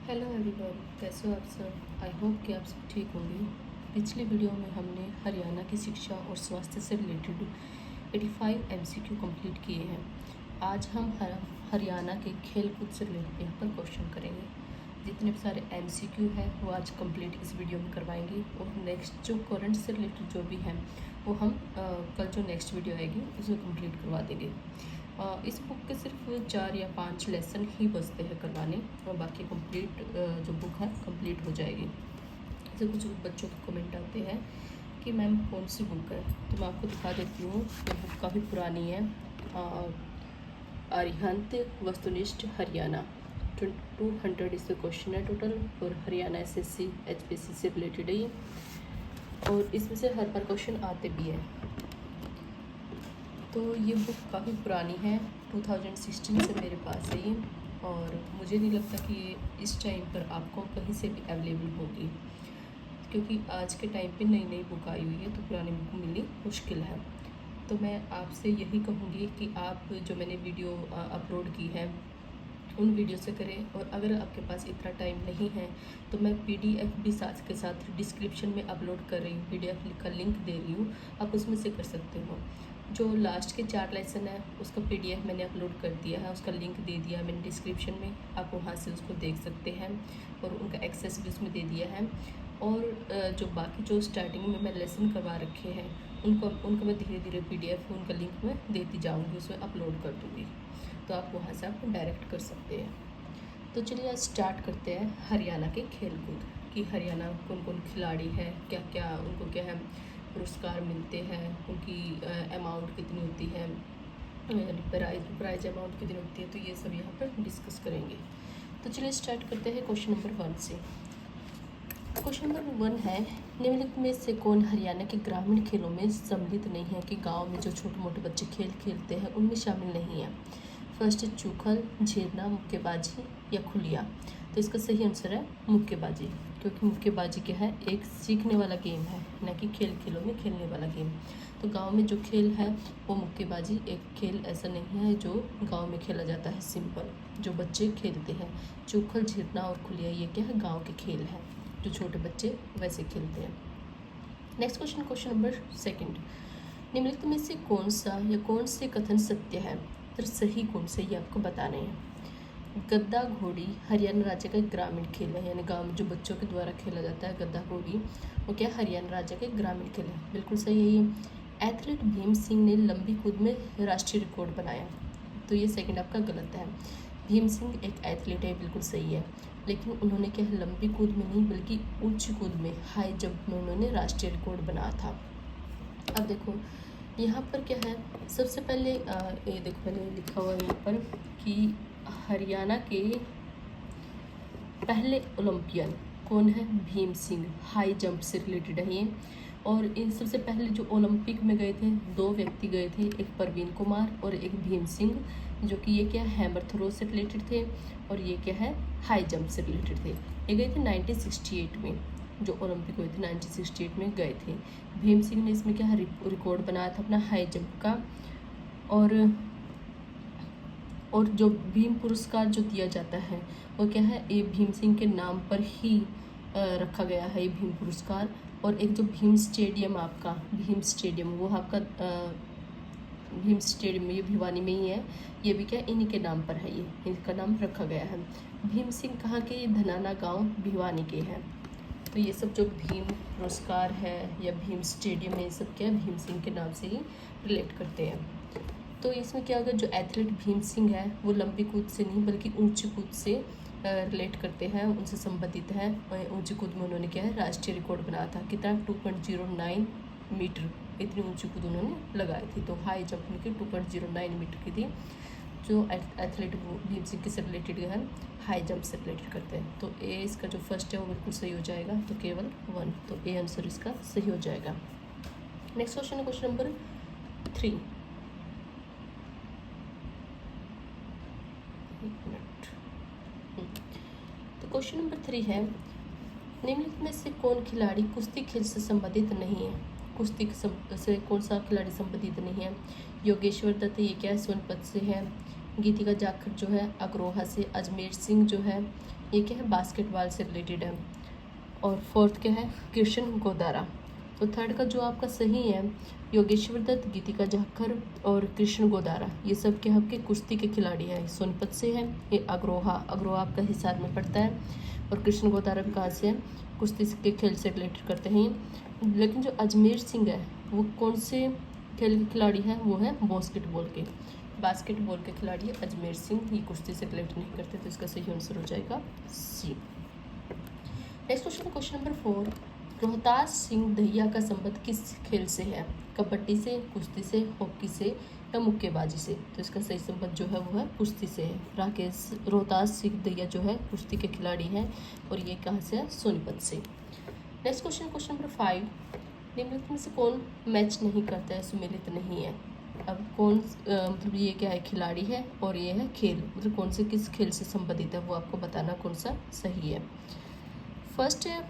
Hello everyone, कैसे हो आप सब। आई होप कि आप सब ठीक होंगे। पिछली वीडियो में हमने हरियाणा की शिक्षा और स्वास्थ्य से रिलेटेड 85 एमसीक्यू कंप्लीट किए हैं। आज हम हरियाणा के खेल कूद से रिलेटेड यहाँ पर क्वेश्चन करेंगे। जितने भी सारे एमसीक्यू हैं वो आज कंप्लीट इस वीडियो में करवाएंगे, और नेक्स्ट जो करंट से रिलेटेड जो भी हैं वो हम कल जो नेक्स्ट वीडियो आएगी उसमें कंप्लीट करवा देंगे। इस बुक के सिर्फ 4 या 5 लेसन ही बचते हैं करवाने, और बाकी कंप्लीट जो बुक है कंप्लीट हो जाएगी। जैसे कुछ बच्चों के कमेंट आते हैं कि मैम कौन सी बुक है, तो मैं आपको दिखा देती हूँ। ये बुक काफ़ी पुरानी है। अरिहंत वस्तुनिष्ठ हरियाणा 200 इसमें क्वेश्चन है टोटल, और हरियाणा एसएससी एचपीएससी से रिलेटेड है ये, और इसमें से हर बार क्वेश्चन आते भी हैं। तो ये बुक काफ़ी पुरानी है, 2016 से मेरे पास है ये, और मुझे नहीं लगता कि ये इस टाइम पर आपको कहीं से भी अवेलेबल होगी, क्योंकि आज के टाइम पे नई नई बुक आई हुई है, तो पुरानी बुक मिलनी मुश्किल है। तो मैं आपसे यही कहूँगी कि आप जो मैंने वीडियो अपलोड की है उन वीडियो से करें, और अगर आपके पास इतना टाइम नहीं है तो मैं पीडीएफ भी साथ के साथ डिस्क्रिप्शन में अपलोड कर रही हूँ, पीडीएफ का लिंक दे रही हूँ, आप उसमें से कर सकते हो। जो लास्ट के 4 लेसन है उसका पीडीएफ मैंने अपलोड कर दिया है, उसका लिंक दे दिया मैंने डिस्क्रिप्शन में, आप वहाँ से उसको देख सकते हैं, और उनका एक्सेस भी उसमें दे दिया है। और जो बाकी जो स्टार्टिंग में मैं लेसन करवा रखे हैं उनको मैं धीरे धीरे पीडीएफ उनका लिंक मैं देती जाऊँगी, उसमें अपलोड कर दूँगी, तो आप वहाँ से आप डायरेक्ट कर सकते हैं। तो चलिए आज स्टार्ट करते हैं हरियाणा के खेल कूद कि हरियाणा कौन कौन खिलाड़ी है, क्या क्या उनको क्या है पुरस्कार मिलते हैं, उनकी अमाउंट कितनी होती है, प्राइज अमाउंट कितनी होती है, तो ये सब यहाँ पर डिस्कस करेंगे। तो चलिए स्टार्ट करते हैं क्वेश्चन नंबर 1 से। क्वेश्चन नंबर 1 है, निम्नलिखित में से कौन हरियाणा के ग्रामीण खेलों में सम्मिलित नहीं है, कि गांव में जो छोटे मोटे बच्चे खेल खेलते हैं उनमें शामिल नहीं है। फर्स्ट है चूखल, झेलना, मुक्केबाजी या खुलिया। तो इसका सही आंसर है मुक्केबाजी, क्योंकि मुक्केबाजी क्या है, एक सीखने वाला गेम है, न कि खेलों में खेलने वाला गेम। तो गांव में जो खेल है वो मुक्केबाजी एक खेल ऐसा नहीं है जो गांव में खेला जाता है, सिंपल जो बच्चे खेलते हैं। चूखल, झेलना और खुलिया ये क्या है, गाँव के खेल हैं जो छोटे बच्चे वैसे खेलते हैं। नेक्स्ट क्वेश्चन, क्वेश्चन नंबर 2, निम्नलिखित में से कौन सा या कौन से कथन सत्य है, तो सही कौन से ये आपको बताने हैं। गद्दा घोड़ी हरियाणा राज्य का एक ग्रामीण खेल है, यानी गांव में जो बच्चों के द्वारा खेला जाता है गद्दा घोड़ी, वो क्या हरियाणा राज्य का एक ग्रामीण खेल है, बिल्कुल सही है ये। एथलीट भीम सिंह ने लंबी कूद में राष्ट्रीय रिकॉर्ड बनाया, तो ये सेकंड आपका गलत है। भीम सिंह एक एथलीट है, बिल्कुल सही है, लेकिन उन्होंने क्या लंबी कूद में नहीं बल्कि ऊंची कूद में, हाई जंप में उन्होंने राष्ट्रीय रिकॉर्ड बनाया था। अब देखो यहाँ पर क्या है, सबसे पहले ये देखो पहले लिखा हुआ है यहाँ पर कि हरियाणा के पहले ओलंपियन कौन है, भीम सिंह, हाई जंप से रिलेटेड है ये। और इन सबसे पहले जो ओलंपिक में गए थे 2 व्यक्ति गए थे, एक परवीन कुमार और एक भीम सिंह, जो कि ये क्या हैमर थ्रो से रिलेटेड थे, और ये क्या है हाई जंप से रिलेटेड थे। ये गए थे 1968 में, जो ओलंपिक हुए थे 1968 में गए थे। भीम सिंह ने इसमें क्या रिकॉर्ड बनाया था अपना हाई जंप का। और जो भीम पुरस्कार जो दिया जाता है वो क्या है, ये भीम सिंह के नाम पर ही रखा गया है ये भीम पुरस्कार। और एक जो भीम स्टेडियम आपका, भीम स्टेडियम वो आपका भीम स्टेडियम ये भिवानी में ही है, ये भी क्या इन्हीं के नाम पर है, ये इनका नाम रखा गया है। भीम सिंह कहाँ के, धनाना गांव भिवानी के हैं। तो ये सब जो भीम पुरस्कार है या भीम स्टेडियम है, ये सब क्या भीम सिंह के नाम से ही रिलेट करते हैं। तो इसमें क्या होगा, जो एथलीट भीम सिंह है वो लंबी कूद से नहीं बल्कि ऊंची कूद से रिलेट करते हैं, उनसे संबंधित है। ऊंची कूद में उन्होंने क्या है राष्ट्रीय रिकॉर्ड बनाया था, कितना 2.09 मीटर, इतनी ऊंची कूद उन्होंने लगाई थी। तो हाई जंप उनकी 2.09 मीटर की थी। जो एथलीट भीम सिंह के से रिलेटेड है, हाई जंप से रिलेटेड करते हैं। तो ए इसका जो फर्स्ट है वो बिल्कुल सही हो जाएगा, तो केवल 1, तो ए आंसर इसका सही हो जाएगा। नेक्स्ट क्वेश्चन है क्वेश्चन नंबर 3। तो क्वेश्चन नंबर 3 है, निम्नलिखित में से कौन खिलाड़ी कुश्ती खेल से संबंधित नहीं है, कुश्ती से कौन सा खिलाड़ी संबंधित नहीं है। योगेश्वर दत्त ये क्या है सोनपत से है, गीतिका जाखड़ जो है अग्रोहा से, अजमेर सिंह जो है ये क्या है, बास्केटबॉल से रिलेटेड है। और फोर्थ क्या है, कृष्ण गोदारा। तो थर्ड का जो आपका सही है, योगेश्वर दत्त, गीतिका जाखर और कृष्ण गोदारा, ये सब क्या आपके कुश्ती के खिलाड़ी हैं। सोनीपत से है। ये अग्रोहा आपका हिसार में पड़ता है। और कृष्ण गोदारा भी कहाँ से है, कुश्ती के खेल से रिलेटेड करते हैं। लेकिन जो अजमेर सिंह है वो कौन से खेल के खिलाड़ी है, वो है बास्केटबॉल के खिलाड़ी है अजमेर सिंह। ये कुश्ती से रिलेटेड नहीं करते, तो इसका सही आंसर हो जाएगा सी। Next question, question number 4, Rohtas Singh Dahiya का संबंध किस खेल से है? कबड्डी से, कुश्ती से, हॉकी से या मुक्केबाजी से? तो इसका सही संबंध जो है वो है कुश्ती से है। रोहतास सिंह दहिया जो है कुश्ती के खिलाड़ी हैं और ये कहाँ से है, सोनीपत से। नेक्स्ट क्वेश्चन, क्वेश्चन नंबर 5, निम्नलिखित में से कौन मैच नहीं करता है, सुमेलित नहीं है? अब कौन मतलब ये क्या है, खिलाड़ी है और ये है खेल, मतलब कौन से किस खेल से संबंधित है वो आपको बताना कौन सा सही है। फर्स्ट है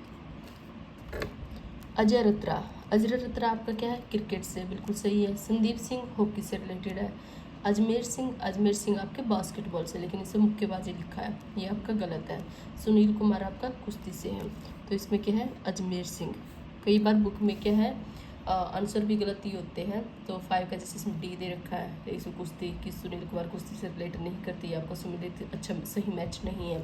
अजय रत्रा आपका क्या है, क्रिकेट से, बिल्कुल सही है। संदीप सिंह हॉकी से रिलेटेड है। अजमेर सिंह आपके बास्केटबॉल से, लेकिन इसे मुक्केबाजी लिखा है, ये आपका गलत है। सुनील कुमार आपका कुश्ती से है, तो इसमें क्या है, अजमेर सिंह। कई बार बुक में क्या है आंसर भी गलत ही होते हैं। तो 5 का जैसे इसमें डी दे रखा है, तो इसमें कुश्ती की सुनील कुमार कुश्ती से रिलेटेड नहीं करती, आपका सुमिलित अच्छा सही मैच नहीं है।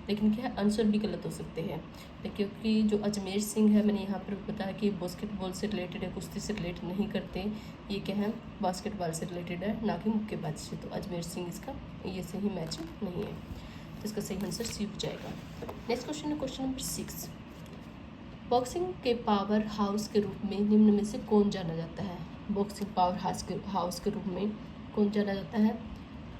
लेकिन क्या है, आंसर भी गलत हो सकते हैं, क्योंकि जो अजमेर सिंह है, मैंने यहाँ पर बताया कि बास्केटबॉल से रिलेटेड है, कुश्ती से रिलेटेड नहीं करते। ये क्या है, बास्केटबॉल से रिलेटेड है, ना कि मुक्केबाजी से। तो अजमेर सिंह इसका ये सही मैच नहीं है, तो इसका सही आंसर सी हो जाएगा। नेक्स्ट क्वेश्चन है क्वेश्चन नंबर 6, बॉक्सिंग के पावर हाउस के रूप में निम्न में से कौन जाना जाता है? बॉक्सिंग पावर हाउस के रूप में कौन जाना जाता है?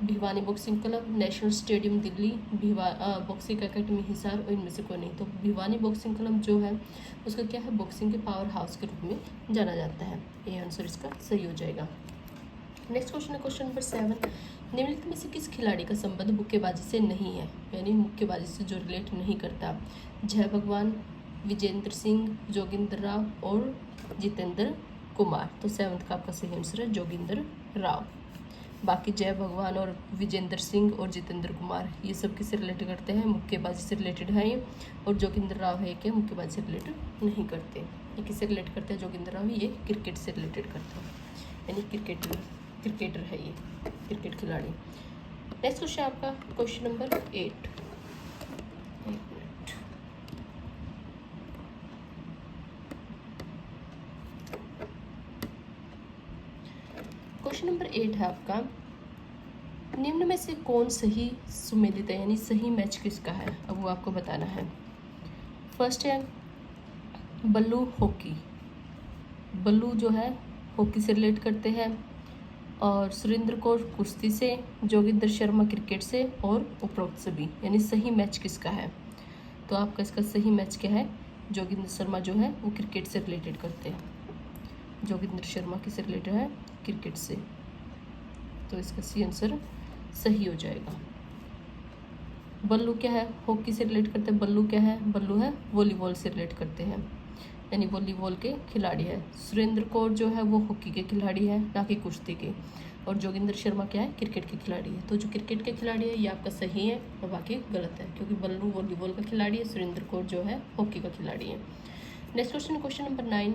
Bhiwani boxing club, national stadium Delhi, boxing academy Hisar, और इनमें से कोई नहीं। तो भिवानी बॉक्सिंग क्लब जो है उसका क्या है, बॉक्सिंग के पावर हाउस के रूप में जाना जाता है। ये आंसर इसका सही हो जाएगा। नेक्स्ट क्वेश्चन है क्वेश्चन नंबर 7, निम्नलिखित में से किस खिलाड़ी का संबंध मुक्केबाजी से नहीं है, यानी मुक्केबाजी से जो रिलेट नहीं करता? जय भगवान, विजेंद्र सिंह, जोगिंदर राव और जितेंद्र कुमार। तो 7th का आपका सही आंसर है जोगिंदर राव। बाकी जय भगवान और विजेंद्र सिंह और जितेंद्र कुमार ये सब किससे रिलेटेड करते हैं, मुक्केबाजी से रिलेटेड है ये। और जोगिंदर राव है क्या, मुक्केबाजी से रिलेटेड नहीं करते। ये किससे रिलेट करते हैं, जोगिंदर राव ये क्रिकेट से रिलेटेड करते हैं, यानी क्रिकेटर है ये, क्रिकेट खिलाड़ी। नेक्स्ट क्वेश्चन आपका क्वेश्चन नंबर 8, क्वेश्चन नंबर 8 है आपका, निम्न में से कौन सही सुमेलित है, यानी सही मैच किसका है? अब वो आपको बताना है। फर्स्ट है बल्लू हॉकी, बल्लू जो है हॉकी से रिलेट करते हैं, और सुरेंद्र कौर कुश्ती से, जोगिंदर शर्मा क्रिकेट से, और उपरोक्त सभी, यानी सही मैच किसका है? तो आपका इसका सही मैच क्या है, जोगिंदर शर्मा जो है वो क्रिकेट से रिलेटेड करते हैं। जोगिंदर शर्मा किससे रिलेटेड है, क्रिकेट से, तो इसका सी आंसर सही हो जाएगा। बल्लू क्या है, हॉकी से रिलेट करते हैं। बल्लू क्या है, बल्लू है वॉलीबॉल से रिलेट करते हैं, यानी वॉलीबॉल के खिलाड़ी है। सुरेंद्र कौर जो है वो हॉकी के खिलाड़ी है, ना कि कुश्ती के। और जोगिंदर शर्मा क्या है, क्रिकेट के खिलाड़ी है। तो जो क्रिकेट के खिलाड़ी है ये आपका सही है और बाकी गलत है, क्योंकि बल्लू वॉलीबॉल का खिलाड़ी है, सुरेंद्र कौर जो है हॉकी का खिलाड़ी है। नेक्स्ट क्वेश्चन, क्वेश्चन नंबर 9,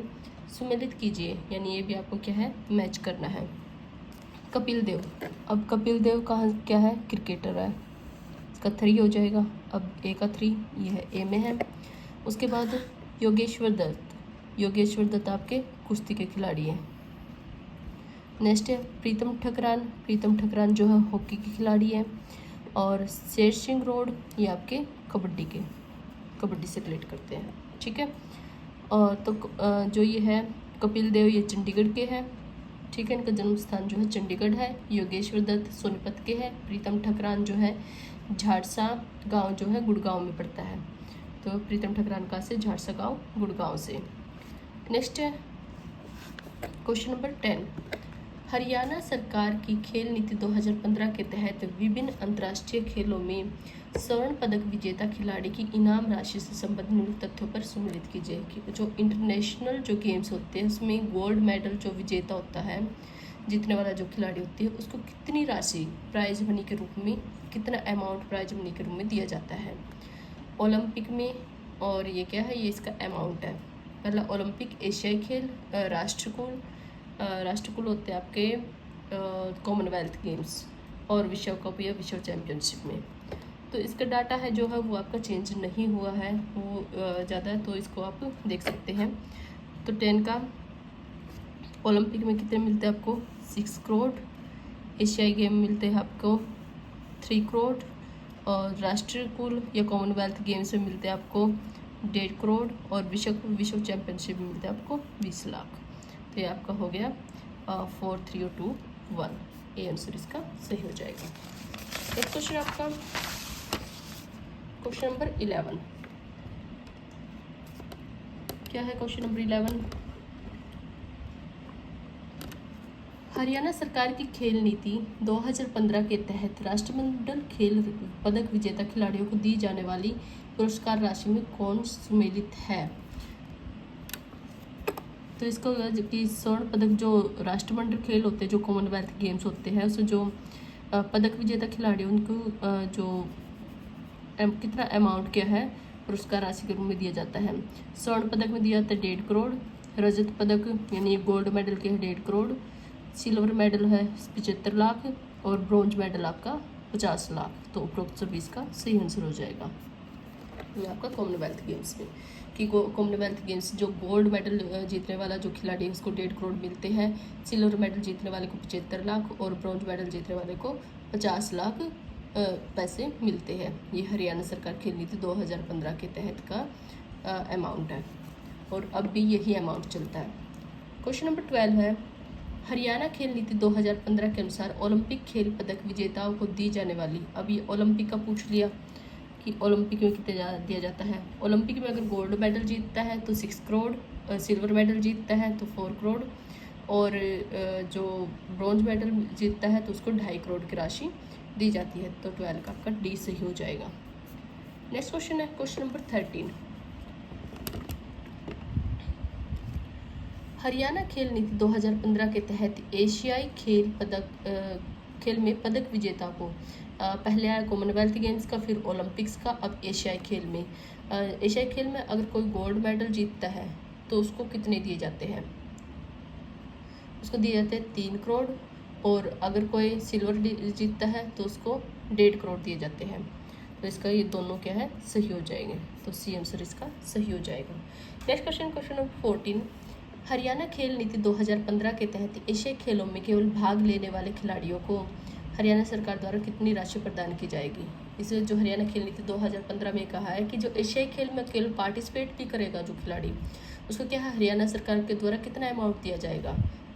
सुमेलित कीजिए, यानी ये भी आपको क्या है, मैच करना है। कपिल देव, अब कपिल देव कहाँ क्या है, क्रिकेटर है, इसका 3 हो जाएगा। अब ए का 3 ये है, ए में है। उसके बाद योगेश्वर दत्त आपके कुश्ती के खिलाड़ी हैं। नेक्स्ट है प्रीतम ठकरान जो है हॉकी के खिलाड़ी है। और शेर सिंह रोड ये आपके कबड्डी से रिलेट करते हैं, ठीक है। और तो जो ये है कपिल देव ये चंडीगढ़ के हैं, ठीक है, इनका जन्म स्थान जो है चंडीगढ़ है। योगेश्वर दत्त सोनीपत के हैं। प्रीतम ठकरान जो है झाड़सा गांव जो है गुड़गांव में पड़ता है। तो प्रीतम ठकरान का से झाड़सा गांव गुड़गांव से। नेक्स्ट है क्वेश्चन नंबर 10, हरियाणा सरकार की खेल नीति 2015 के तहत विभिन्न अंतर्राष्ट्रीय खेलों में स्वर्ण पदक विजेता खिलाड़ी की इनाम राशि से संबंधित निम्नलिखित तथ्यों पर सुमेलित कीजिए। कि जो इंटरनेशनल जो गेम्स होते हैं उसमें गोल्ड मेडल जो विजेता होता है, जीतने वाला जो खिलाड़ी होती है, उसको कितनी राशि प्राइज मनी के रूप में, कितना अमाउंट प्राइज मनी के रूप में दिया जाता है? ओलंपिक में, और ये क्या है, ये इसका अमाउंट है। पहला ओलंपिक, एशियाई खेल, राष्ट्रकुल होते हैं आपके कॉमनवेल्थ गेम्स, और विश्व कप या विश्व चैम्पियनशिप में। तो इसका डाटा है जो है वो आपका चेंज नहीं हुआ है, वो ज़्यादा है, तो इसको आप देख सकते हैं। तो 10 का ओलंपिक में कितने मिलते हैं आपको, 6 करोड़। एशियाई गेम मिलते हैं आपको 3 करोड़, और राष्ट्रकुल या कॉमनवेल्थ गेम्स में मिलते हैं आपको 1.5 करोड़, और विश्व चैम्पियनशिप में मिलते हैं आपको 20 लाख। तो ये आपका हो गया 4, 3 और 2, 1। ये आंसर इसका सही हो जाएगा। नेक्स्ट क्वेश्चन आपका क्वेश्चन नंबर 11। क्या है क्वेश्चन नंबर 11? हरियाणा सरकार की खेल नीति 2015 के तहत राष्ट्रमंडल खेल पदक विजेता खिलाड़ियों को दी जाने वाली पुरस्कार राशि में कौन सम्मिलित है? तो इसको कि स्वर्ण पदक जो राष्ट्रमंडल खेल होते हैं, जो कॉमनवेल्थ गेम्स होते हैं, उसमें जो पदक विजेता खिलाड़ी उनको जो कितना अमाउंट क्या है पुरस्कार राशि के रूप में दिया जाता है। स्वर्ण पदक में दिया जाता है 1.5 करोड़, रजत पदक यानी गोल्ड मेडल के है 1.5 करोड़, सिल्वर मेडल है 75 लाख, और ब्रॉन्ज मेडल आपका 50 लाख। तो उपरोक्त 20 का सही आंसर हो जाएगा। ये आपका कॉमनवेल्थ गेम्स में कि कॉमनवेल्थ गेम्स जो गोल्ड मेडल जीतने वाला जो खिलाड़ी है उसको 1.5 करोड़ मिलते हैं, सिल्वर मेडल जीतने वाले को 75 लाख, और ब्रॉन्ज मेडल जीतने वाले को 50 लाख पैसे मिलते हैं। ये हरियाणा सरकार खेल नीति 2015 के तहत का अमाउंट है, और अब भी यही अमाउंट चलता है। क्वेश्चन नंबर 12 है, हरियाणा खेल नीति 2015 के अनुसार ओलंपिक खेल पदक विजेताओं को दी जाने वाली, अब ये ओलंपिक का पूछ लिया कि ओलंपिक में कितने दिया जाता है। ओलंपिक में अगर गोल्ड मेडल जीतता है तो 6 करोड़, सिल्वर मेडल जीतता है तो 4 करोड़, और जो ब्रॉन्ज मेडल जीतता है तो उसको 2.5 करोड़ की राशि दी जाती है। तो 12 का आपका डी सही हो जाएगा। नेक्स्ट क्वेश्चन है क्वेश्चन नंबर 13। हरियाणा खेल नीति 2015 के तहत एशियाई खेल में पदक विजेता को पहले आया कॉमनवेल्थ गेम्स का, फिर ओलंपिक्स का, अब एशियाई खेल में। एशियाई खेल में अगर कोई गोल्ड मेडल जीतता है तो उसको कितने दिए जाते हैं? उसको दिए जाते हैं 3 करोड़, और अगर कोई सिल्वर जीतता है तो उसको 1.5 करोड़ दिए जाते हैं। तो इसका ये दोनों क्या है सही हो जाएंगे, तो सी आंसर इसका सही हो जाएगा। Next question question number 14। Haryana खेल नीति 2015 के तहत एशियाई खेलों में केवल भाग लेने वाले खिलाड़ियों को हरियाणा सरकार द्वारा कितनी राशि प्रदान की जाएगी? इसे जो हरियाणा खेल नीति 2015 में कहा है कि जो एशियाई खेल में केवल पार्टिसिपेट भी करेगा जो खिलाड़ी, उसको क्या है हरियाणा सरकार के द्वारा कितना अमाउंट दिया जाएगा?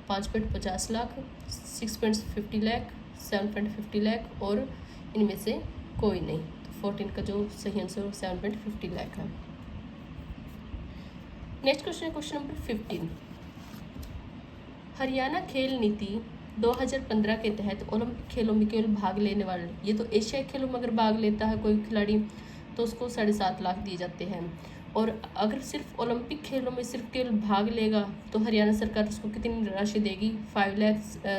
5.50 लाख, 6.50 लाख, 7.50 लाख, और इनमें से कोई नहीं। तो 14 का जो सही आंसर 7.50 लाख है। नेक्स्ट क्वेश्चन है क्वेश्चन नंबर 15। हरियाणा खेल नीति 2015 के तहत ओलंपिक खेलों में केवल भाग लेने वाले, ये तो एशियाई खेलों में अगर भाग लेता है कोई खिलाड़ी तो उसको 7.5 लाख दिए जाते हैं, और अगर सिर्फ ओलंपिक खेलों में सिर्फ केवल भाग लेगा तो हरियाणा सरकार उसको कितनी राशि देगी? 5 लाख,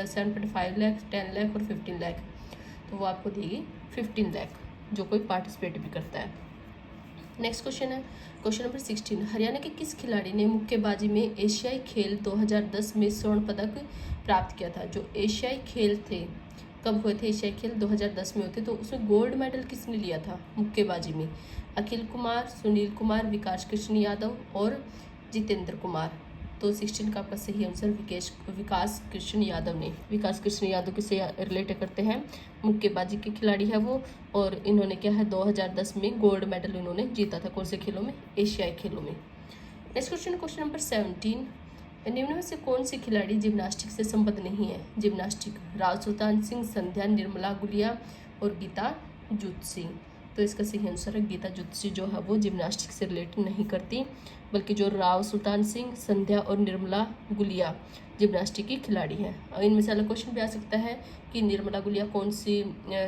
7.5 लाख, 10 लाख और 15 लाख। तो वो आपको देगी 15 लाख जो कोई पार्टिसिपेट भी करता है। नेक्स्ट क्वेश्चन है क्वेश्चन नंबर 16। हरियाणा के किस खिलाड़ी ने मुक्केबाजी में एशियाई खेल 2010 में स्वर्ण पदक प्राप्त किया था? जो एशियाई खेल थे कब हुए थे? एशियाई खेल 2010 में होते, तो उसमें गोल्ड मेडल किसने लिया था मुक्केबाजी में? अखिल कुमार, सुनील कुमार, विकास कृष्ण यादव और जितेंद्र कुमार। तो 16 का आपका सही आंसर विकास कृष्ण यादव ने। विकास कृष्ण यादव किसे रिलेट करते हैं? मुक्केबाजी के खिलाड़ी है वो, और इन्होंने क्या है 2010 में गोल्ड मेडल इन्होंने जीता था। कौन से खेलों में? एशियाई खेलों में। Next question question number 17। निम्न में से कौन सी खिलाड़ी जिम्नास्टिक से संबद्ध नहीं है? जिम्नास्टिक राव सुल्तान सिंह, संध्या निर्मला गुलिया और गीता जुत्सी। तो इसका सही आंसर है गीता जुत्सी जो है वो जिम्नास्टिक से रिलेट नहीं करती, बल्कि जो राव सुल्तान सिंह, संध्या और निर्मला गुलिया जिम्नास्टिक की खिलाड़ी है। और इनमें से अलग क्वेश्चन भी आ सकता है कि निर्मला गुलिया कौन सी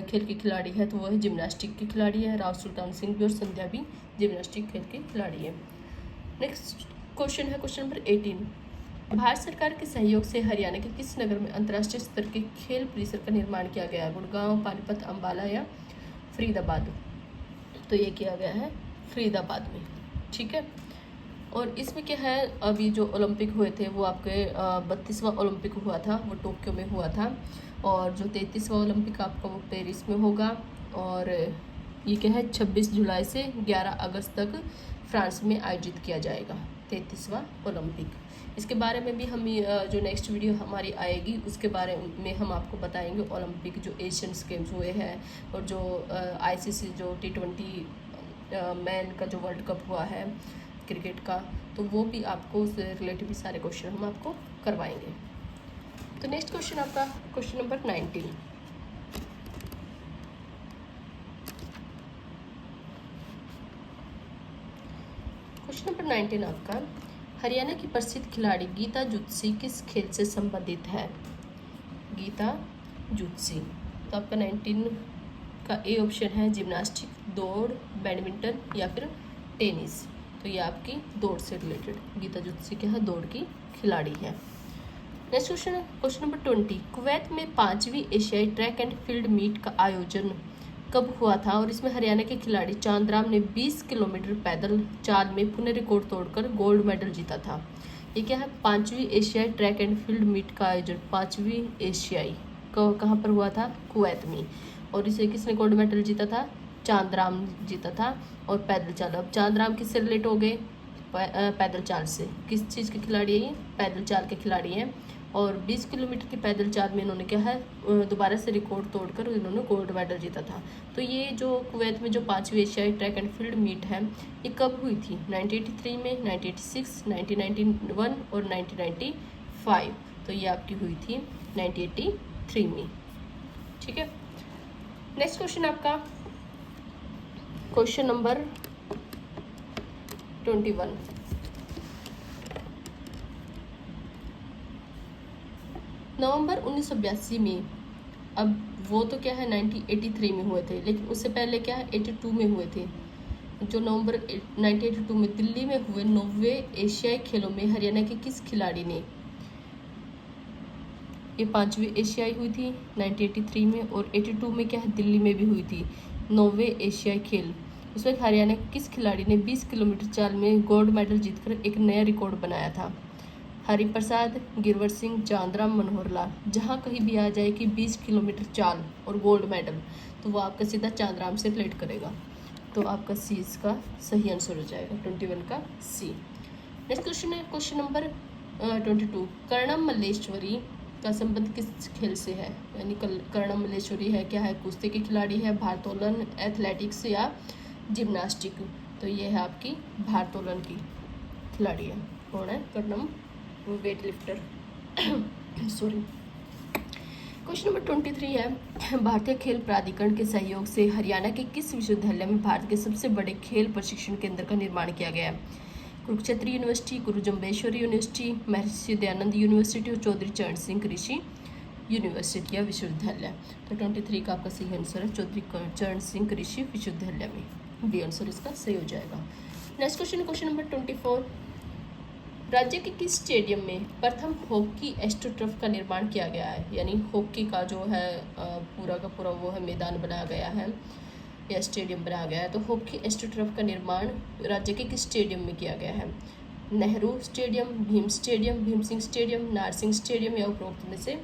खेल की खिलाड़ी है? तो वह है जिम्नास्टिक की खिलाड़ी है। राव सुल्तान सिंह भी और संध्या भी जिम्नास्टिक खेल की खिलाड़ी है। नेक्स्ट क्वेश्चन है क्वेश्चन नंबर 18। भारत सरकार के सहयोग से हरियाणा के किस नगर में अंतर्राष्ट्रीय स्तर के खेल परिसर का निर्माण किया गया? गुड़गांव, पानीपत, अम्बाला या फरीदाबाद? तो ये किया गया है फरीदाबाद में, ठीक है। और इसमें क्या है, अभी जो ओलंपिक हुए थे वो आपके 32वां ओलंपिक हुआ था, वो टोक्यो में हुआ था। और जो 33वां ओलंपिक आपका वो पेरिस में होगा। और ये क्या है, 26 जुलाई से 11 अगस्त तक फ्रांस में आयोजित किया जाएगा 33वां ओलंपिक। इसके बारे में भी हम जो नेक्स्ट वीडियो हमारी आएगी उसके बारे में हम आपको बताएंगे। ओलंपिक जो एशियन गेम्स हुए हैं और जो आईसीसी जो T20 मैन का जो वर्ल्ड कप हुआ है क्रिकेट का, तो वो भी आपको उससे रिलेटेड भी सारे क्वेश्चन हम आपको करवाएंगे। तो नेक्स्ट क्वेश्चन आपका क्वेश्चन नंबर 19। क्वेश्चन नंबर 19 आपका, हरियाणा की प्रसिद्ध खिलाड़ी गीता जुत्सी किस खेल से संबंधित है? गीता जुत्सी। तो आपका 19 का ए ऑप्शन है जिम्नास्टिक, दौड़, बैडमिंटन या फिर टेनिस। तो ये आपकी दौड़ से रिलेटेड, गीता जुत्सी क्या है, दौड़ की खिलाड़ी है। Next question, question number 20, Kuwait में 5वीं एशियाई ट्रैक एंड फील्ड मीट का आयोजन कब हुआ था? और इसमें हरियाणा के खिलाड़ी चांदराम ने 20 किलोमीटर पैदल चाल में पुनः रिकॉर्ड तोड़कर गोल्ड मेडल जीता था। ये क्या है, 5वीं एशियाई ट्रैक एंड फील्ड मीट का आयोजन 5वीं एशियाई कहाँ पर हुआ था? कुवैत में। और इसे किसने गोल्ड मेडल जीता था? चांदराम जीता था। और पैदल चाल, अब चांदराम किससे रिलेट हो गए? पैदल चाल से। किस चीज़ के खिलाड़ी है ये? पैदल चाल के खिलाड़ी हैं। और 20 किलोमीटर की पैदल चाल में इन्होंने क्या है, दोबारा से रिकॉर्ड तोड़कर इन्होंने गोल्ड मेडल जीता था। तो ये जो कुवैत में जो 5वीं एशियाई ट्रैक एंड फील्ड मीट है, ये कब हुई थी? 1983 में, 1986, 1991 और 1995। तो ये आपकी हुई थी 1983 में, ठीक है। नेक्स्ट क्वेश्चन आपका क्वेश्चन नंबर 21। नवंबर 1982 में, अब वो तो क्या है 1983 में हुए थे, लेकिन उससे पहले क्या है 82 में हुए थे। जो नवंबर 1982 में दिल्ली में हुए 9वें एशियाई खेलों में हरियाणा के किस खिलाड़ी ने, ये 5वीं एशियाई हुई थी 1983 में, और 82 में क्या है दिल्ली में भी हुई थी 9वें एशियाई खेल। उसमें हरियाणा के किस खिलाड़ी ने 20 किलोमीटर चाल में गोल्ड मेडल जीतकर एक नया रिकॉर्ड बनाया था? हरिप्रसाद, गिरवर सिंह, चांदराम, मनोहर लाल। जहाँ कहीं भी आ जाए कि 20 किलोमीटर चाल और गोल्ड मेडल, तो वो आपका सीधा चांदराम से रिलेट करेगा। तो आपका सी इसका सही आंसर हो जाएगा, 21 का सी। नेक्स्ट क्वेश्चन है क्वेश्चन नंबर 22, कर्णम मल्लेश्वरी का संबंध किस खेल से है? यानी कर्णम मल्लेश्वरी है क्या है, कुश्ती की खिलाड़ी है, भारोत्तोलन, एथलेटिक्स या जिम्नास्टिक? तो ये है आपकी भारोत्तोलन की खिलाड़ी है। कौन है? Karnam, weight lifter sorry. Question number 23 है, भारतीय खेल प्राधिकरण के सहयोग से हरियाणा के किस विश्वविद्यालय में भारत के सबसे बड़े खेल प्रशिक्षण केंद्र का निर्माण किया गया है? कुरुक्षेत्र यूनिवर्सिटी, गुरु जम्बेश्वर यूनिवर्सिटी, महर्षि दयानंद यूनिवर्सिटी और चौधरी चरण सिंह कृषि यूनिवर्सिटी या विश्वविद्यालय। तो 23 का आपका सही आंसर है चौधरी चरण सिंह कृषि विश्वविद्यालय में, बी आंसर इसका सही हो जाएगा। नेक्स्ट क्वेश्चन, क्वेश्चन नंबर 24, राज्य के किस स्टेडियम में प्रथम हॉकी एस्ट्रोटर्फ का निर्माण किया गया है? यानी हॉकी का जो है पूरा का पूरा वो है मैदान बनाया गया है या स्टेडियम बनाया गया है। तो हॉकी एस्ट्रोटर्फ का निर्माण राज्य के किस स्टेडियम में किया गया है? Nehru stadium, Bhim stadium, Bhim Singh stadium, Narsingh stadium या उपरोक्त में से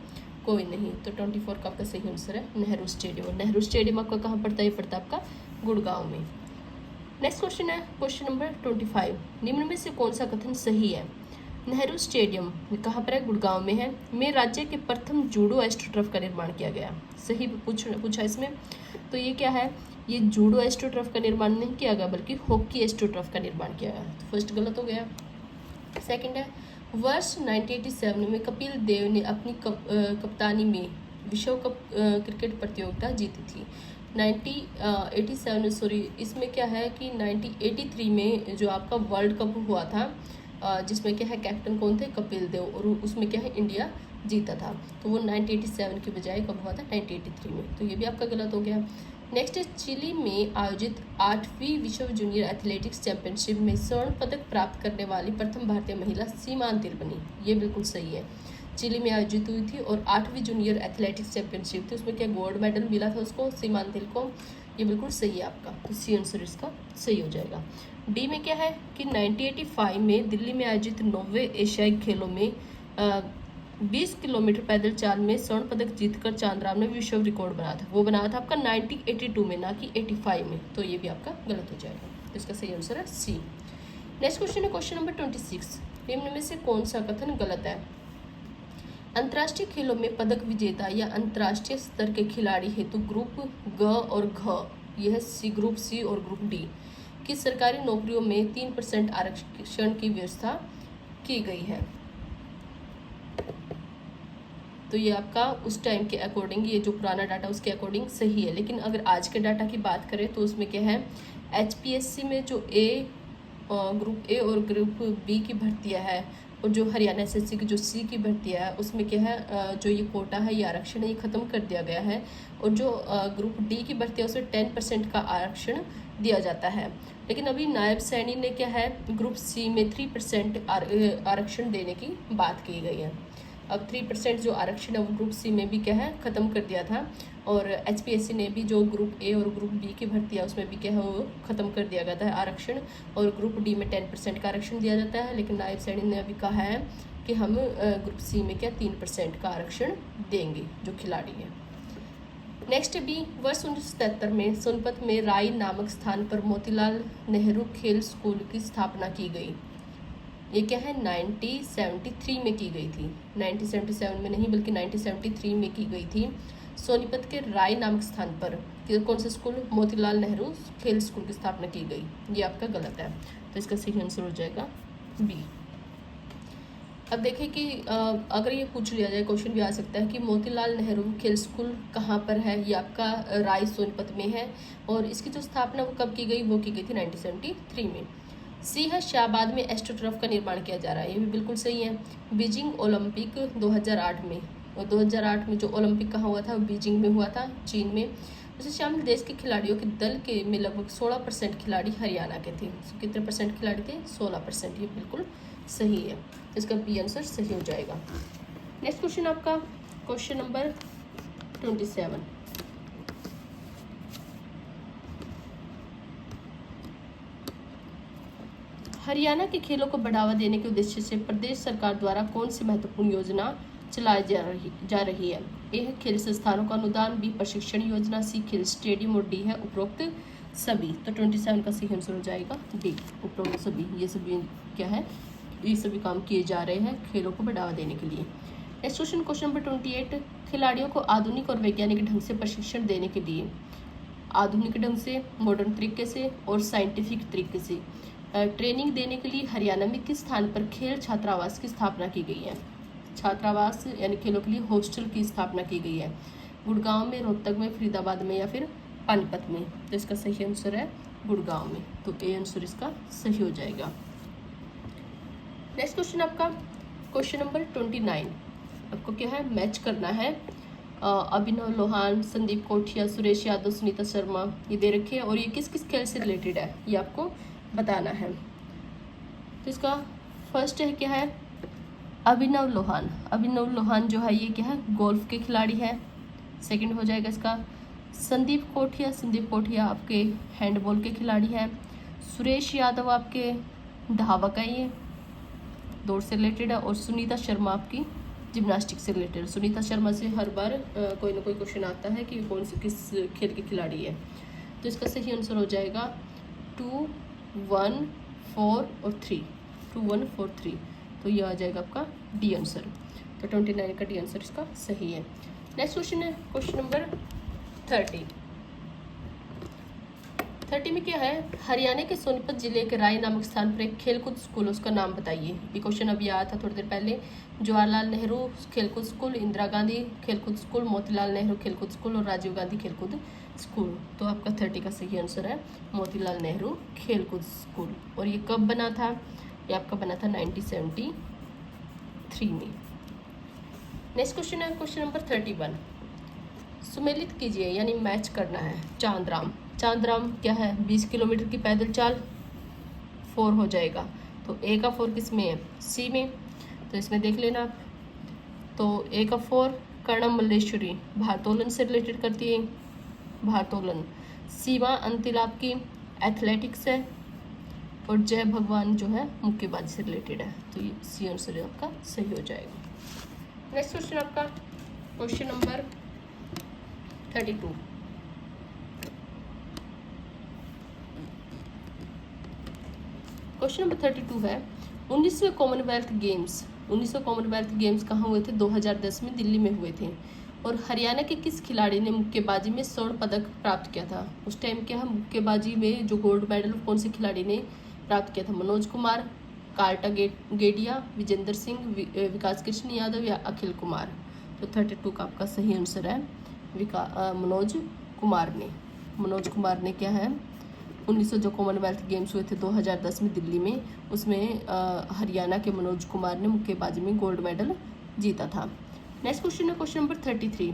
कोई नहीं। तो 24 का आपका सही आंसर है नेहरू स्टेडियम। नेहरू स्टेडियम आपका कहाँ पड़ता है? ये पड़ता है आपका गुड़गांव में। नेक्स्ट क्वेश्चन है क्वेश्चन नंबर 25, निम्न में से कौन सा कथन सही है? नेहरू स्टेडियम कहाँ पर है? गुड़गांव में है। में राज्य के प्रथम जूडो एस्ट्रोटर्फ का निर्माण किया गया, सही पूछा इसमें। तो ये क्या है, ये जूडो एस्ट्रोटर्फ का निर्माण नहीं किया गया बल्कि हॉकी एस्ट्रोटर्फ का निर्माण किया गया। तो फर्स्ट गलत हो गया। सेकंड है, वर्ष 1987 में कपिल देव ने अपनी कप्तानी में विश्व कप क्रिकेट प्रतियोगिता जीती थी। 1987 सॉरी, इसमें क्या है कि 1983 में जो आपका वर्ल्ड कप हुआ था जिसमें क्या है कैप्टन कौन थे? कपिल देव, और उसमें क्या है इंडिया जीता था। तो वो 1987 की बजाय कब हुआ था? 1983 में। तो ये भी आपका गलत हो गया। नेक्स्ट है, चिली में आयोजित 8वीं विश्व जूनियर एथलेटिक्स चैंपियनशिप में स्वर्ण पदक प्राप्त करने वाली प्रथम भारतीय महिला सीमा अंतिल बनी। ये बिल्कुल सही है, चिली में आयोजित हुई थी और 8वीं जूनियर एथलेटिक्स चैंपियनशिप थी, उसमें क्या गोल्ड मेडल मिला था उसको, सीमा अंतिल को। ये बिल्कुल सही है आपका, तो सी आंसर इसका सही हो जाएगा। डी में क्या है कि 1985 में दिल्ली में आयोजित 9वें एशियाई खेलों में 20 किलोमीटर पैदल चाल में स्वर्ण पदक जीतकर चांदराम ने विश्व रिकॉर्ड बनाया था। वो बनाया था आपका 1982 में, ना कि 85 में, तो ये भी आपका गलत हो जाएगा। तो इसका सही आंसर है सी। नेक्स्ट क्वेश्चन है क्वेश्चन नंबर 26। निम्न में से कौन सा कथन गलत है? अंतर्राष्ट्रीय खेलों में पदक विजेता या अंतर्राष्ट्रीय स्तर के खिलाड़ी हेतु ग्रुप ग और घ, यह सी, ग्रुप सी और ग्रुप डी की सरकारी नौकरियों में 3% आरक्षण की व्यवस्था की गई है। तो ये आपका उस टाइम के अकॉर्डिंग, ये जो पुराना डाटा उसके अकॉर्डिंग सही है। लेकिन अगर आज के डाटा की बात करें तो उसमें क्या है, HPSC में जो ग्रुप ए और ग्रुप बी की भर्तियां है, और जो हरियाणा SSC की जो सी की भर्तियां है, उसमें क्या है, जो ये कोटा है, ये आरक्षण है, ये ख़त्म कर दिया गया है। और जो ग्रुप डी की भर्ती है उसमें 10% का आरक्षण दिया जाता है। लेकिन अभी नायब सैनी ने क्या है, ग्रुप सी में 3% आरक्षण देने की बात की गई है। अब 3% जो आरक्षण है वो ग्रुप सी में भी क्या है, ख़त्म कर दिया था। और HPSC ने भी जो ग्रुप ए और ग्रुप बी की भर्ती है उसमें भी क्या है, वो ख़त्म कर दिया गया था आरक्षण, और ग्रुप डी में 10% का आरक्षण दिया जाता है। लेकिन नायब सैनी ने अभी कहा है कि हम ग्रुप सी में क्या 3% का आरक्षण देंगे जो खिलाड़ी हैं। नेक्स्ट बी, वर्ष 1977 में सोनीपत में राई नामक स्थान पर मोतीलाल नेहरू खेल स्कूल की स्थापना की गई। ये क्या है, 1973 में की गई थी, 1977 में नहीं बल्कि 1973 में की गई थी। सोनीपत के राय नामक स्थान पर कौन सा स्कूल, मोतीलाल नेहरू खेल स्कूल की स्थापना की गई। ये आपका गलत है, तो इसका सही आंसर हो जाएगा बी। अब देखिए कि अगर ये पूछ लिया जाए, क्वेश्चन भी आ सकता है कि मोतीलाल नेहरू खेल स्कूल कहाँ पर है। ये आपका राय सोनीपत में है, और इसकी जो स्थापना वो कब की गई, वो की गई थी 1973 में। सी है, शाहबाद में एस्ट्रोटर्फ का निर्माण किया जा रहा है। ये भी बिल्कुल सही है। बीजिंग ओलंपिक 2008 में, और 2008 में जो ओलंपिक कहाँ हुआ था, वो बीजिंग में हुआ था, चीन में। उससे शामिल देश के खिलाड़ियों के दल के में लगभग 16% खिलाड़ी हरियाणा के थे। कितने परसेंट खिलाड़ी थे, 16%। ये बिल्कुल सही है, इसका बी आंसर सही हो जाएगा। नेक्स्ट क्वेश्चन आपका क्वेश्चन नंबर 27। हरियाणा के खेलों को बढ़ावा देने के उद्देश्य से प्रदेश सरकार द्वारा कौन सी महत्वपूर्ण योजना चलाई जा रही है? ए है खेल संस्थानों का अनुदान, बी प्रशिक्षण योजना, सी खेल स्टेडियम, और डी है उपरोक्त सभी। तो 27 का सही आंसर हो जाएगा डी, उपरोक्त सभी। ये सभी क्या है, ये सभी काम किए जा रहे हैं खेलों को बढ़ावा देने के लिए। Next question, question number 28। खिलाड़ियों को आधुनिक और वैज्ञानिक ढंग से प्रशिक्षण देने के लिए, आधुनिक ढंग से, मॉडर्न तरीके से और साइंटिफिक तरीके से ट्रेनिंग देने के लिए हरियाणा में किस स्थान पर खेल छात्रावास की स्थापना की गई है? छात्रावास यानी खेलों के लिए हॉस्टल की स्थापना की गई है। गुड़गांव में, रोहतक में, फरीदाबाद में या फिर पानीपत में। तो इसका सही आंसर है गुड़गांव में, तो ए आंसर इसका सही हो जाएगा। नेक्स्ट क्वेश्चन आपका क्वेश्चन नंबर 29। आपको क्या है, मैच करना है। अभिनव लोहान, संदीप कोठिया, सुरेश यादव, सुनीता शर्मा, ये दे रखे हैं, और ये किस किस खेल से रिलेटेड है ये आपको बताना है। तो इसका फर्स्ट है क्या है, अभिनव लोहान। अभिनव लोहान जो है ये क्या है, गोल्फ के खिलाड़ी है। सेकंड हो जाएगा इसका संदीप कोठिया। संदीप कोठिया आपके हैंडबॉल के खिलाड़ी है। सुरेश यादव आपके धावक है, ये दौड़ से रिलेटेड है। और सुनीता शर्मा आपकी जिम्नास्टिक से रिलेटेड। सुनीता शर्मा से हर बार कोई ना कोई क्वेश्चन आता है कि कौन से किस खेल के खिलाड़ी है। तो इसका सही आंसर हो जाएगा 2, 1, 4 और 3। 2, 1, 4, 3। तो ये आ जाएगा आपका डी आंसर। तो 29 का डी आंसर इसका सही है। नेक्स्ट क्वेश्चन है क्वेश्चन नंबर 30। 30 में क्या है, हरियाणा के सोनीपत जिले के राय नामक स्थान पर एक खेलकूद स्कूल, उसका नाम बताइए। ये क्वेश्चन अभी आया था थोड़ी देर पहले। जवाहरलाल नेहरू खेलकूद स्कूल, इंदिरा गांधी खेलकूद स्कूल, मोतीलाल नेहरू खेलकूद स्कूल और राजीव गांधी खेलकूद स्कूल। तो आपका 30 का सही आंसर है मोतीलाल नेहरू खेलकूद स्कूल। और ये कब बना था, ये आपका बना था 1973 में। नेक्स्ट क्वेश्चन है क्वेश्चन नंबर 31। सुमेलित कीजिए यानी मैच करना है चांदराम। चांदराम क्या है, 20 किलोमीटर की पैदल चाल, 4 हो जाएगा। तो ए का 4 किस में है, सी में। तो इसमें देख लेना आप। तो ए का 4 कर्णम मल्लेश्वरी, भारोत्तोलन से रिलेटेड करती है, भारोत्तोलन। सीमा अंतिल आपकी एथलेटिक्स है, और जय भगवान जो है मुक्केबाजी से रिलेटेड है। तो ये सी आंसर आपका सही हो जाएगा। नेक्स्ट क्वेश्चन आपका क्वेश्चन नंबर 32। क्वेश्चन नंबर 32 है 19वें कॉमनवेल्थ गेम्स। 19वें कॉमनवेल्थ गेम्स कहाँ हुए थे? 2010 में दिल्ली में हुए थे। और हरियाणा के किस खिलाड़ी ने मुक्केबाजी में स्वर्ण पदक प्राप्त किया था? उस टाइम क्या है, मुक्केबाजी में जो गोल्ड मेडल कौन से खिलाड़ी ने प्राप्त किया था? मनोज कुमार, कार्टा गेडिया, विजेंद्र सिंह, विकास कृष्ण यादव या अखिल कुमार? तो 32 का आपका सही आंसर है मनोज कुमार ने। मनोज कुमार ने क्या है 1900 जो कॉमनवेल्थ गेम्स हुए थे 2010 में दिल्ली में, उसमें हरियाणा के मनोज कुमार ने मुक्केबाजी में गोल्ड मेडल जीता था। नेक्स्ट क्वेश्चन है क्वेश्चन नंबर 33।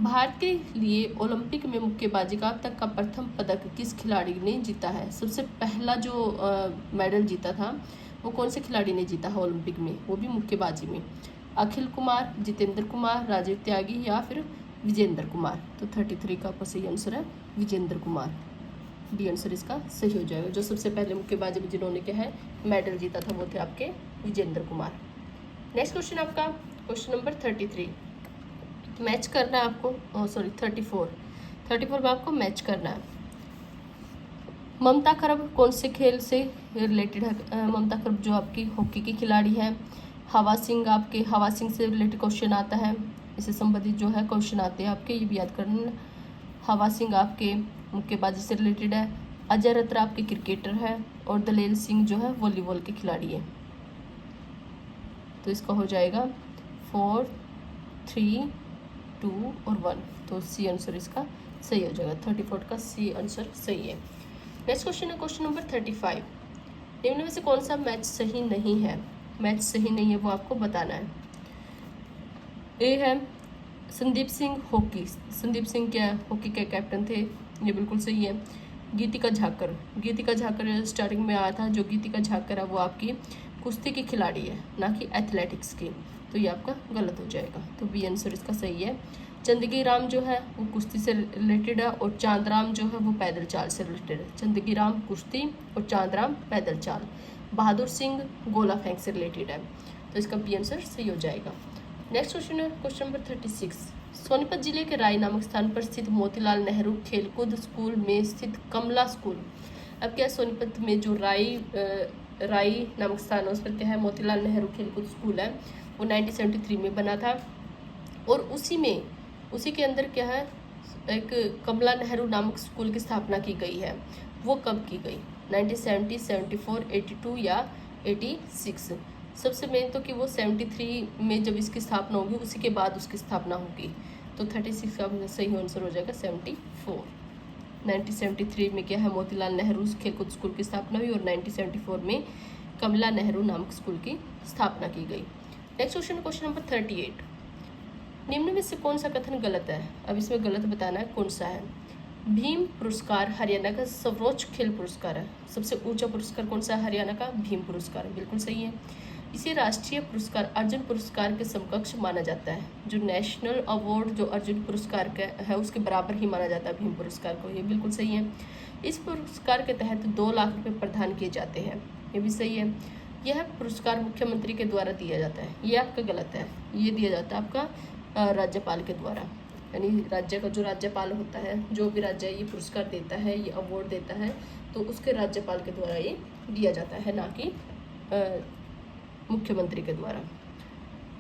भारत के लिए ओलंपिक में मुक्केबाजी का अब तक का प्रथम पदक किस खिलाड़ी ने जीता है? सबसे पहला जो मेडल जीता था वो कौन से खिलाड़ी ने जीता है ओलंपिक में, वो भी मुक्केबाजी में? अखिल कुमार, जितेंद्र कुमार, राजीव त्यागी या फिर विजेंद्र कुमार? तो 33 का आपका सही आंसर है विजेंद्र कुमार। डी आंसर इसका सही हो जाएगा। जो सबसे पहले मुक्केबाजी में जिन्होंने क्या है मेडल जीता था वो थे आपके विजेंद्र कुमार। नेक्स्ट क्वेश्चन आपका क्वेश्चन नंबर 33। मैच करना है आपको, 34 में आपको मैच करना है। ममता खरब कौन से खेल से रिलेटेड है? ममता खरब जो आपकी हॉकी की खिलाड़ी है। हवा सिंह आपके हवा सिंह से रिलेटेड क्वेश्चन आता है, इससे संबंधित जो है क्वेश्चन आते हैं आपके, ये भी याद करना। हवा सिंह आपके मुक्केबाजी से रिलेटेड है। अजय रत्रा आपके क्रिकेटर है, और दलेल सिंह जो है वॉलीबॉल के खिलाड़ी है। तो इसका हो जाएगा 4, 3, 2 और 1। तो सी आंसर इसका सही हो जाएगा। 34 का सी आंसर सही है। नेक्स्ट क्वेश्चन है क्वेश्चन नंबर 35। निम्न में से कौन सा मैच सही नहीं है? मैच सही नहीं है वो आपको बताना है। ए है संदीप सिंह हॉकी। संदीप सिंह क्या हॉकी के कैप्टन थे, ये बिल्कुल सही है। गीतिका झाकर, गीतिका झाकर स्टार्टिंग में आया था। जो गीतिका झाकर है वो आपकी कुश्ती की खिलाड़ी है, ना कि एथलेटिक्स की। तो ये आपका गलत हो जाएगा। तो बी आंसर इसका सही है। चंदगी राम जो है वो कुश्ती से रिलेटेड है, और चांदराम जो है वो पैदल चाल से रिलेटेड है। चंदगी राम कुश्ती और चांदराम पैदल चाल। बहादुर सिंह गोला फेंक से रिलेटेड है। तो इसका बी आंसर सही हो जाएगा। नेक्स्ट क्वेश्चन है क्वेश्चन नंबर 36। सोनीपत जिले के राय नामक स्थान पर स्थित मोतीलाल नेहरू खेलकूद स्कूल में स्थित कमला स्कूल। अब क्या सोनीपत में जो राई नामक स्थान है उस पर क्या है मोतीलाल नेहरू खेलकूद स्कूल है, वो 1973 में बना था। और उसी के अंदर क्या है एक कमला नेहरू नामक स्कूल की स्थापना की गई है। वो कब की गई? 1970, 74, 82 या 86? सबसे मेन तो कि वो 73 में जब इसकी स्थापना होगी उसी के बाद उसकी स्थापना होगी। तो 36 का सही आंसर हो जाएगा 74। 1973 में क्या है मोतीलाल नेहरू खेलकूद स्कूल की स्थापना हुई, और 1974 में कमला नेहरू नामक स्कूल की स्थापना की गई। Next question question number 38। निम्न में से कौन सा कथन गलत है? अब इसमें गलत बताना है कौन सा है। भीम पुरस्कार हरियाणा का सर्वोच्च खेल पुरस्कार है। सबसे ऊंचा पुरस्कार कौन सा है हरियाणा का? भीम पुरस्कार, बिल्कुल सही है। इसे राष्ट्रीय पुरस्कार अर्जुन पुरस्कार के समकक्ष माना जाता है। जो नेशनल अवार्ड जो अर्जुन पुरस्कार का है उसके बराबर ही माना जाता है भीम पुरस्कार को, ये बिल्कुल सही है। इस पुरस्कार के तहत 2 लाख रुपए प्रदान किए जाते हैं, ये भी सही है। यह पुरस्कार मुख्यमंत्री के द्वारा दिया जाता है, ये आपका गलत है। ये दिया जाता है आपका राज्यपाल के द्वारा, यानी राज्य का जो राज्यपाल होता है, जो भी राज्य ये पुरस्कार देता है, ये अवार्ड देता है, तो उसके राज्यपाल के द्वारा ये दिया जाता है, ना कि मुख्यमंत्री के द्वारा।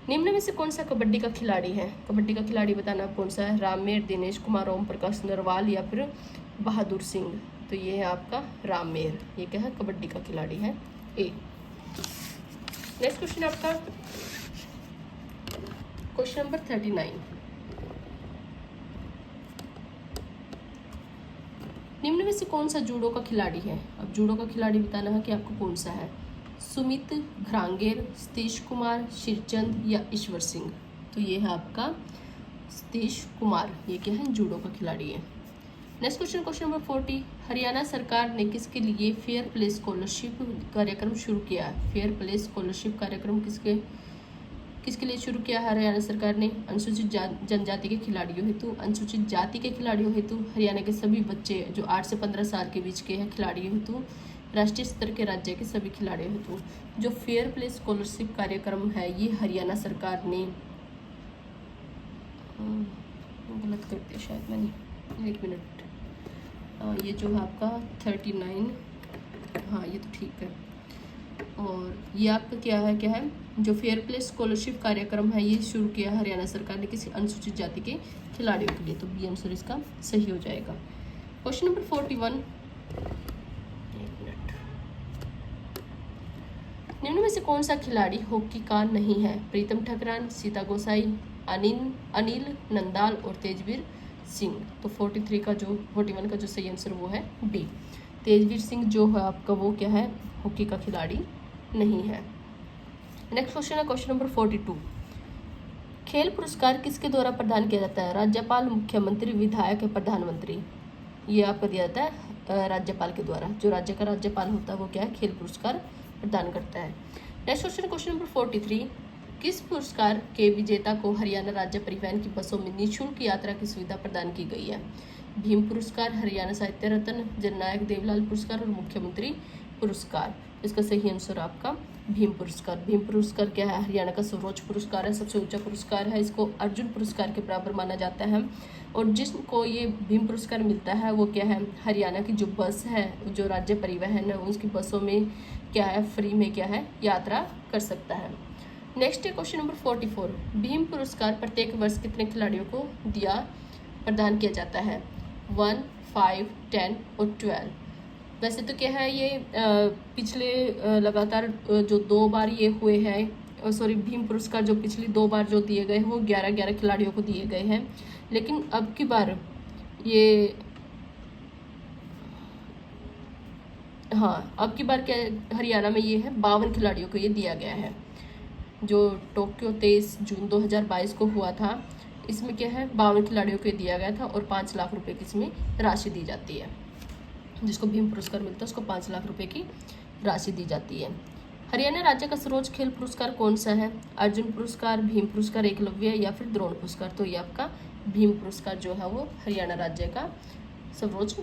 निम्न में से कौन सा कबड्डी का खिलाड़ी है? कबड्डी का खिलाड़ी बताना कौन सा है? राममेर, दिनेश कुमार, ओम प्रकाश नरवाल या फिर बहादुर सिंह? तो ये है आपका राममेर, ये क्या है कबड्डी का खिलाड़ी है, ए। नेक्स्ट क्वेश्चन आपका क्वेश्चन नंबर 39। निम्न में से कौन सा जूडो का खिलाड़ी है? अब जूडो का खिलाड़ी बताना है कि आपको कौन सा है। सुमित घ्रांगेर, सतीश कुमार, शिरचंद या ईश्वर सिंह? तो ये है आपका सतीश कुमार, ये क्या है जूडो का खिलाड़ी है। Next question question number 40। Haryana सरकार ने किसके लिए फेयर प्ले स्कॉलरशिप कार्यक्रम शुरू किया है? फेयर प्ले स्कॉलरशिप कार्यक्रम किसके लिए शुरू किया है हरियाणा सरकार ने? अनुसूचित जनजाति के खिलाड़ियों हेतु। अनुसूचित जाति के खिलाड़ियों हेतु हरियाणा के सभी बच्चे जो 8 से 15 साल के बीच के हैं खिलाड़ियों हेतु। राष्ट्रीय स्तर के राज्य के सभी खिलाड़ियों हेतु। जो फेयर प्ले स्कॉलरशिप कार्यक्रम है ये हरियाणा सरकार ने, गलत कर दिया शायद मैंने, 1 मिनट, ये जो है आपका 39, हाँ ये तो ठीक है। और ये आपका क्या है जो फेयर प्ले स्कॉलरशिप कार्यक्रम है ये शुरू किया हरियाणा सरकार ने किसी अनुसूचित जाति के खिलाड़ियों के लिए, तो बी आंसर इसका सही हो जाएगा। क्वेश्चन नंबर 41, निम्न में से कौन सा खिलाड़ी हॉकी का नहीं है? प्रीतम ठकरान, सीता गोसाई, अनिल नंदाल और तेजवीर सिंह। तो 41 का जो सही आंसर वो है बी। तेजवीर सिंह जो है आपका वो क्या है, हॉकी का खिलाड़ी नहीं है। नेक्स्ट क्वेश्चन है क्वेश्चन नंबर 42, खेल पुरस्कार किसके द्वारा प्रदान किया जाता है? राज्यपाल, मुख्यमंत्री, विधायक या प्रधानमंत्री? ये आपको दिया जाता है राज्यपाल के द्वारा। जो राज्य का राज्यपाल होता है वो क्या है, खेल पुरस्कार प्रदान करता है। नेक्स्ट क्वेश्चन क्वेश्चन नंबर 43, किस पुरस्कार के विजेता को हरियाणा राज्य परिवहन की बसों में निःशुल्क यात्रा की सुविधा प्रदान की गई है? भीम पुरस्कार, हरियाणा साहित्य रत्न, जननायक देवलाल पुरस्कार और मुख्यमंत्री पुरस्कार। इसका सही आंसर आपका भीम पुरस्कार। भीम पुरस्कार क्या है, हरियाणा का सर्वोच्च पुरस्कार है, सबसे ऊंचा पुरस्कार है। इसको अर्जुन पुरस्कार के बराबर माना जाता है। और जिसको ये भीम पुरस्कार मिलता है वो क्या है, हरियाणा की जो बस है, जो राज्य परिवहन है उसकी बसों में क्या है, फ्री में क्या है, यात्रा कर सकता है। नेक्स्ट है क्वेश्चन नंबर 44, भीम पुरस्कार प्रत्येक वर्ष कितने खिलाड़ियों को प्रदान किया जाता है? 1, 5, 10 और 12। वैसे तो क्या है ये पिछले लगातार जो 2 बार ये हुए हैं, सॉरी भीम पुरस्कार जो पिछली 2 बार जो दिए गए हैं वो 11-11 खिलाड़ियों को दिए गए हैं। लेकिन अब की बार ये, हाँ अब की बार क्या हरियाणा में ये है 52 खिलाड़ियों को ये दिया गया है। जो टोक्यो 23 जून 2022 को हुआ था इसमें क्या है 52 खिलाड़ियों को दिया गया था और 5 लाख रुपए की इसमें राशि दी जाती है। जिसको भीम पुरस्कार मिलता है उसको 5 लाख रुपए की राशि दी जाती है। हरियाणा राज्य का सर्वोच्च खेल पुरस्कार कौन सा है? अर्जुन पुरस्कार, भीम पुरस्कार, एकलव्य या फिर द्रोण पुरस्कार? तो ये आपका भीम पुरस्कार जो है वो हरियाणा राज्य का सर्वोच्च